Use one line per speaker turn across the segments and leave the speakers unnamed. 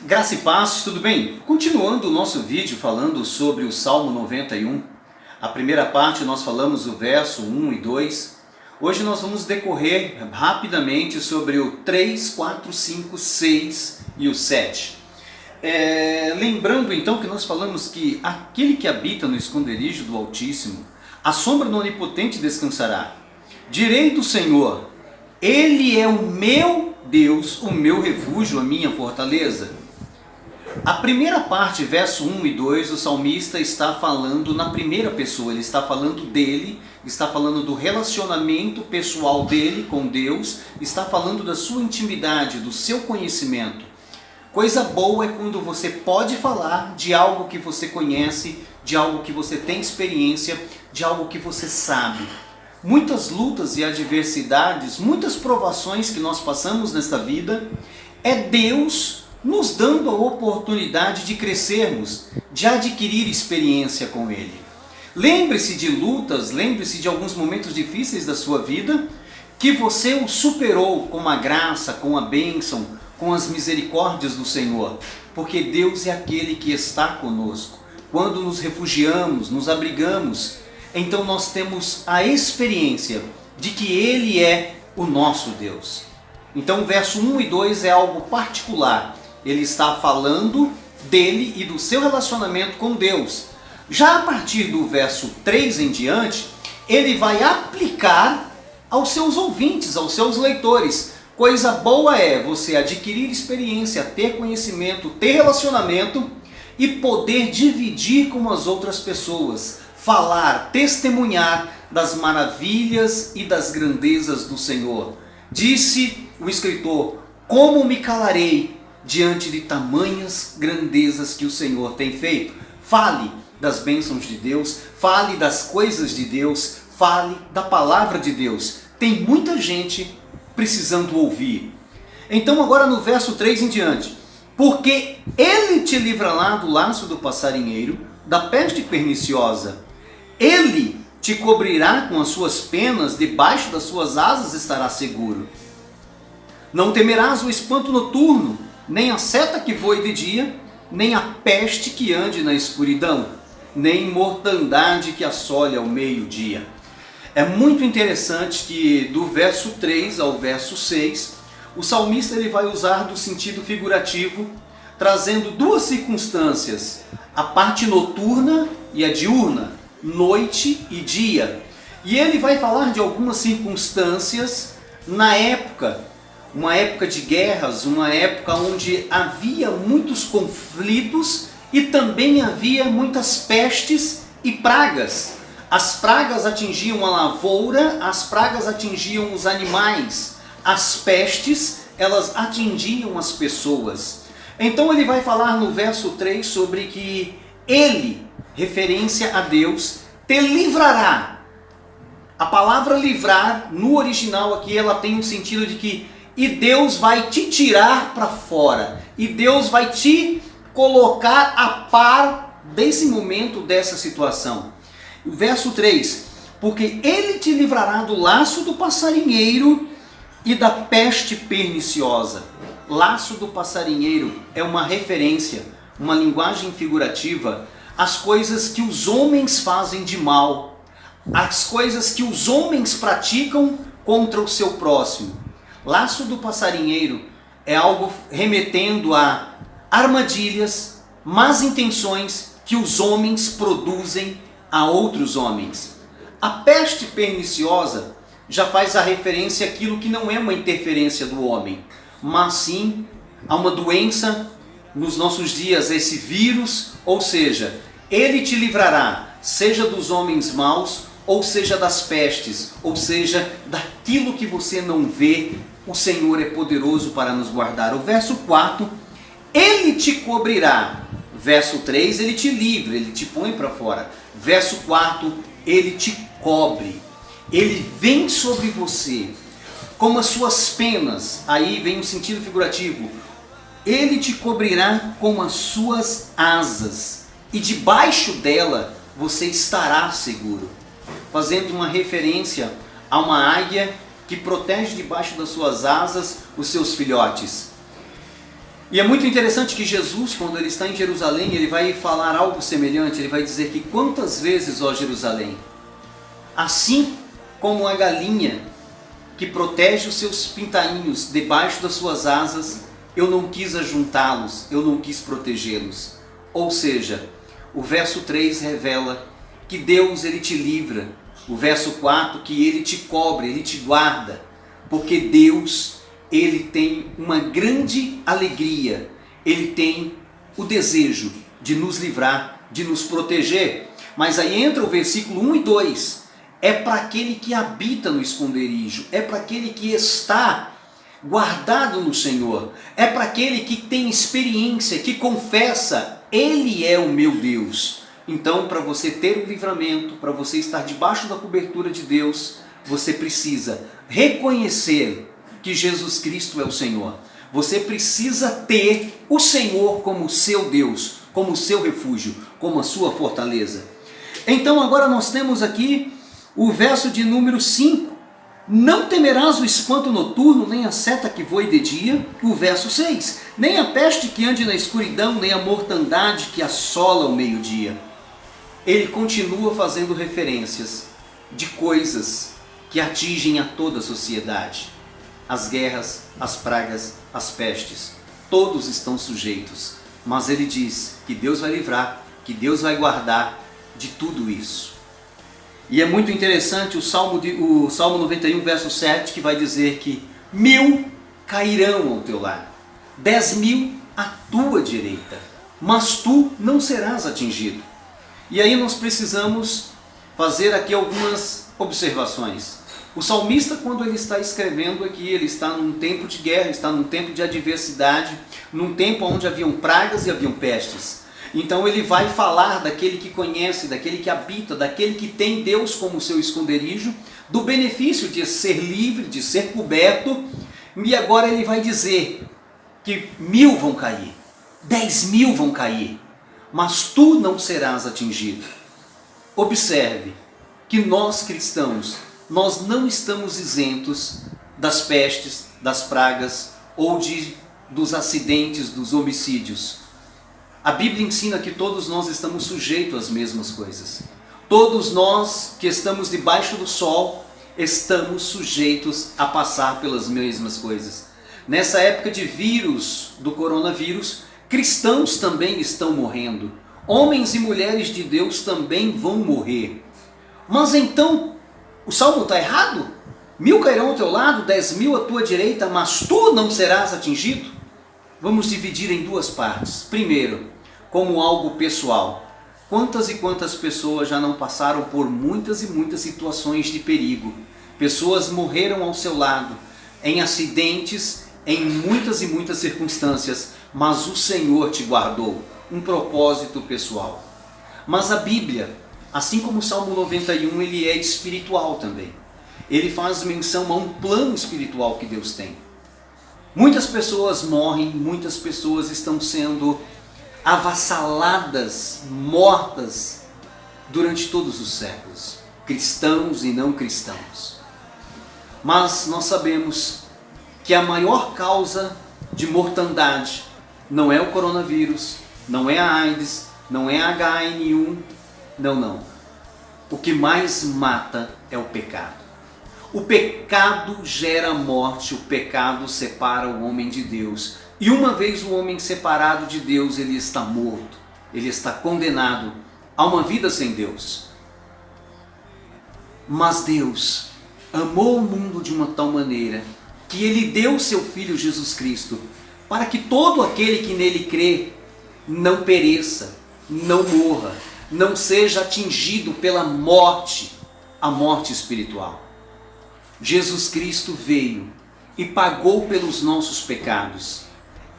Graça e paz, tudo bem? Continuando o nosso vídeo falando sobre o Salmo 91, a primeira parte nós falamos o verso 1 e 2. Hoje nós vamos decorrer rapidamente sobre o 3, 4, 5, 6 e o 7. Lembrando então que nós falamos que aquele que habita no esconderijo do Altíssimo, a sombra do Onipotente descansará. Direi do Senhor, Ele é o meu Deus, o meu refúgio, a minha fortaleza. A primeira parte, verso 1 e 2, o salmista está falando na primeira pessoa, ele está falando dele, está falando do relacionamento pessoal dele com Deus, está falando da sua intimidade, do seu conhecimento. Coisa boa é quando você pode falar de algo que você conhece, de algo que você tem experiência, de algo que você sabe. Muitas lutas e adversidades, muitas provações que nós passamos nesta vida, é Deus nos dando a oportunidade de crescermos, de adquirir experiência com Ele. Lembre-se de lutas, lembre-se de alguns momentos difíceis da sua vida, que você o superou com a graça, com a bênção, com as misericórdias do Senhor, porque Deus é aquele que está conosco. Quando nos refugiamos, nos abrigamos, então nós temos a experiência de que Ele é o nosso Deus. Então o verso 1 e 2 é algo particular. Ele está falando dele e do seu relacionamento com Deus. Já a partir do verso 3 em diante, ele vai aplicar aos seus ouvintes, aos seus leitores. Coisa boa é você adquirir experiência, ter conhecimento, ter relacionamento e poder dividir com as outras pessoas, falar, testemunhar das maravilhas e das grandezas do Senhor. Disse o escritor, como me calarei diante de tamanhas grandezas que o Senhor tem feito? Fale das bênçãos de Deus, fale das coisas de Deus, fale da palavra de Deus. Tem muita gente precisando ouvir. Então agora no verso 3 em diante, porque Ele te livrará do laço do passarinheiro, da peste perniciosa. Ele te cobrirá com as suas penas, debaixo das suas asas estará seguro. Não temerás o espanto noturno, nem a seta que voe de dia, nem a peste que ande na escuridão, nem mortandade que assole ao meio-dia. É muito interessante que do verso 3 ao verso 6, o salmista ele vai usar do sentido figurativo, trazendo duas circunstâncias, a parte noturna e a diurna, noite e dia. E ele vai falar de algumas circunstâncias na época, uma época de guerras, uma época onde havia muitos conflitos e também havia muitas pestes e pragas. As pragas atingiam a lavoura, as pragas atingiam os animais, as pestes, elas atingiam as pessoas. Então ele vai falar no verso 3 sobre que Ele, referência a Deus, te livrará. A palavra livrar, no original aqui, ela tem um sentido de que e Deus vai te tirar para fora, e Deus vai te colocar a par desse momento, dessa situação. O verso 3, porque Ele te livrará do laço do passarinheiro e da peste perniciosa. Laço do passarinheiro é uma referência, uma linguagem figurativa, às coisas que os homens fazem de mal, às coisas que os homens praticam contra o seu próximo. Laço do passarinheiro é algo remetendo a armadilhas, más intenções que os homens produzem a outros homens. A peste perniciosa já faz a referência àquilo que não é uma interferência do homem, mas sim a uma doença nos nossos dias, esse vírus, ou seja, ele te livrará, seja dos homens maus, ou seja das pestes, ou seja daquilo que você não vê. O Senhor é poderoso para nos guardar. O verso 4, Ele te cobrirá. Verso 3, Ele te livra, Ele te põe para fora. Verso 4, Ele te cobre. Ele vem sobre você, como as suas penas. Aí vem um sentido figurativo. Ele te cobrirá com as suas asas, e debaixo dela você estará seguro. Fazendo uma referência a uma águia que protege debaixo das suas asas os seus filhotes. E é muito interessante que Jesus, quando ele está em Jerusalém, ele vai falar algo semelhante. Ele vai dizer que quantas vezes, ó Jerusalém, assim como a galinha que protege os seus pintainhos debaixo das suas asas, eu não quis ajuntá-los, eu não quis protegê-los. Ou seja, o verso 3 revela que Deus ele te livra. O verso 4 que ele te cobre, ele te guarda. Porque Deus, ele tem uma grande alegria, ele tem o desejo de nos livrar, de nos proteger. Mas aí entra o versículo 1 e 2. É para aquele que habita no esconderijo, é para aquele que está guardado no Senhor, é para aquele que tem experiência, que confessa, Ele é o meu Deus. Então, para você ter o livramento, para você estar debaixo da cobertura de Deus, você precisa reconhecer que Jesus Cristo é o Senhor. Você precisa ter o Senhor como seu Deus, como seu refúgio, como a sua fortaleza. Então agora nós temos aqui o verso de número 5. Não temerás o espanto noturno, nem a seta que voe de dia. O verso 6. Nem a peste que ande na escuridão, nem a mortandade que assola o meio-dia. Ele continua fazendo referências de coisas que atingem a toda a sociedade. As guerras, as pragas, as pestes, todos estão sujeitos. Mas ele diz que Deus vai livrar, que Deus vai guardar de tudo isso. E é muito interessante o Salmo 91, verso 7, que vai dizer que 1000 cairão ao teu lado, 10.000 à tua direita, mas tu não serás atingido. E aí nós precisamos fazer aqui algumas observações. O salmista, quando ele está escrevendo aqui, ele está num tempo de guerra, está num tempo de adversidade, num tempo onde haviam pragas e haviam pestes. Então ele vai falar daquele que conhece, daquele que habita, daquele que tem Deus como seu esconderijo, do benefício de ser livre, de ser coberto. E agora ele vai dizer que 1000 vão cair, 10.000 vão cair, mas tu não serás atingido. Observe que nós cristãos, nós não estamos isentos das pestes, das pragas ou dos acidentes, dos homicídios. A Bíblia ensina que todos nós estamos sujeitos às mesmas coisas. Todos nós que estamos debaixo do sol estamos sujeitos a passar pelas mesmas coisas. Nessa época de vírus, do coronavírus, cristãos também estão morrendo. Homens e mulheres de Deus também vão morrer. Mas então, o salmo está errado? 1000 cairão ao teu lado, 10.000 à tua direita, mas tu não serás atingido? Vamos dividir em duas partes. Primeiro, como algo pessoal. Quantas e quantas pessoas já não passaram por muitas e muitas situações de perigo? Pessoas morreram ao seu lado, em acidentes, em muitas e muitas circunstâncias, mas o Senhor te guardou. Um propósito pessoal. Mas a Bíblia, assim como o Salmo 91, ele é espiritual também. Ele faz menção a um plano espiritual que Deus tem. Muitas pessoas morrem, muitas pessoas estão sendo avassaladas, mortas durante todos os séculos. Cristãos e não cristãos. Mas nós sabemos que a maior causa de mortandade não é o coronavírus, não é a AIDS, não é a H1N1, não. O que mais mata é o pecado. O pecado gera morte, o pecado separa o homem de Deus. E uma vez o homem separado de Deus, ele está morto, ele está condenado a uma vida sem Deus. Mas Deus amou o mundo de uma tal maneira que ele deu seu Filho Jesus Cristo para que todo aquele que nele crê não pereça, não morra, não seja atingido pela morte, a morte espiritual. Jesus Cristo veio e pagou pelos nossos pecados.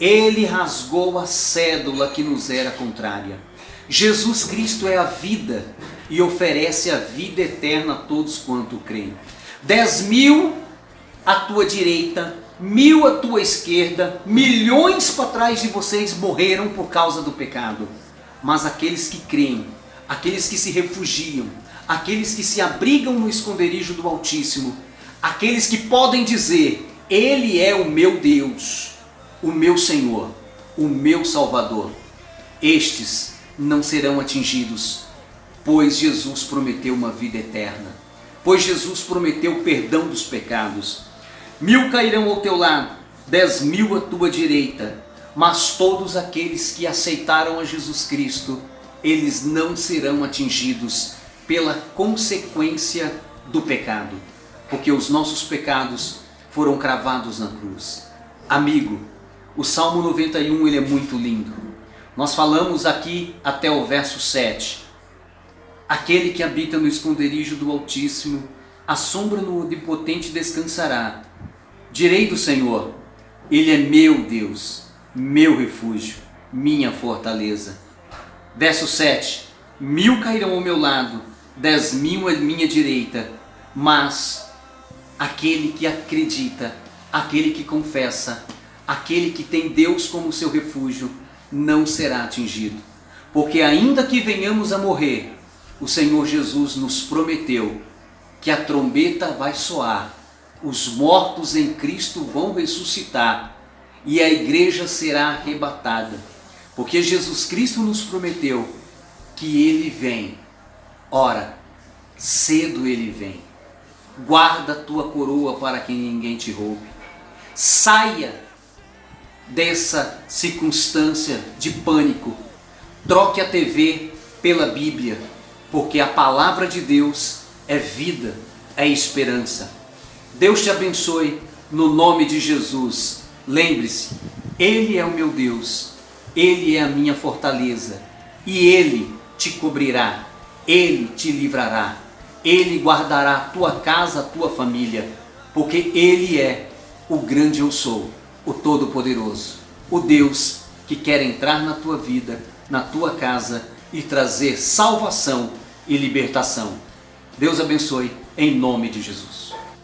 Ele rasgou a cédula que nos era contrária. Jesus Cristo é a vida e oferece a vida eterna a todos quanto creem. 10.000 à tua direita, 1000 à tua esquerda, milhões para trás de vocês morreram por causa do pecado. Mas aqueles que creem, aqueles que se refugiam, aqueles que se abrigam no esconderijo do Altíssimo, aqueles que podem dizer, Ele é o meu Deus, o meu Senhor, o meu Salvador. Estes não serão atingidos, pois Jesus prometeu uma vida eterna, pois Jesus prometeu o perdão dos pecados. 1000 cairão ao teu lado, 10.000 à tua direita, mas todos aqueles que aceitaram a Jesus Cristo, eles não serão atingidos pela consequência do pecado, porque os nossos pecados foram cravados na cruz. Amigo, o Salmo 91 ele é muito lindo. Nós falamos aqui até o verso 7. Aquele que habita no esconderijo do Altíssimo, à sombra do Onipotente descansará. Direi do Senhor, Ele é meu Deus, meu refúgio, minha fortaleza. Verso 7. 1000 cairão ao meu lado, 10.000 à minha direita, mas aquele que acredita, aquele que confessa, aquele que tem Deus como seu refúgio, não será atingido. Porque ainda que venhamos a morrer, o Senhor Jesus nos prometeu que a trombeta vai soar, os mortos em Cristo vão ressuscitar e a igreja será arrebatada. Porque Jesus Cristo nos prometeu que Ele vem. Ora, cedo Ele vem. Guarda a tua coroa para que ninguém te roube. Saia dessa circunstância de pânico. Troque a TV pela Bíblia, porque a palavra de Deus é vida, é esperança. Deus te abençoe no nome de Jesus. Lembre-se, Ele é o meu Deus, Ele é a minha fortaleza e Ele te cobrirá, Ele te livrará, Ele guardará a tua casa, a tua família, porque Ele é o grande eu sou, o Todo-Poderoso, o Deus que quer entrar na tua vida, na tua casa e trazer salvação e libertação. Deus abençoe em nome de Jesus.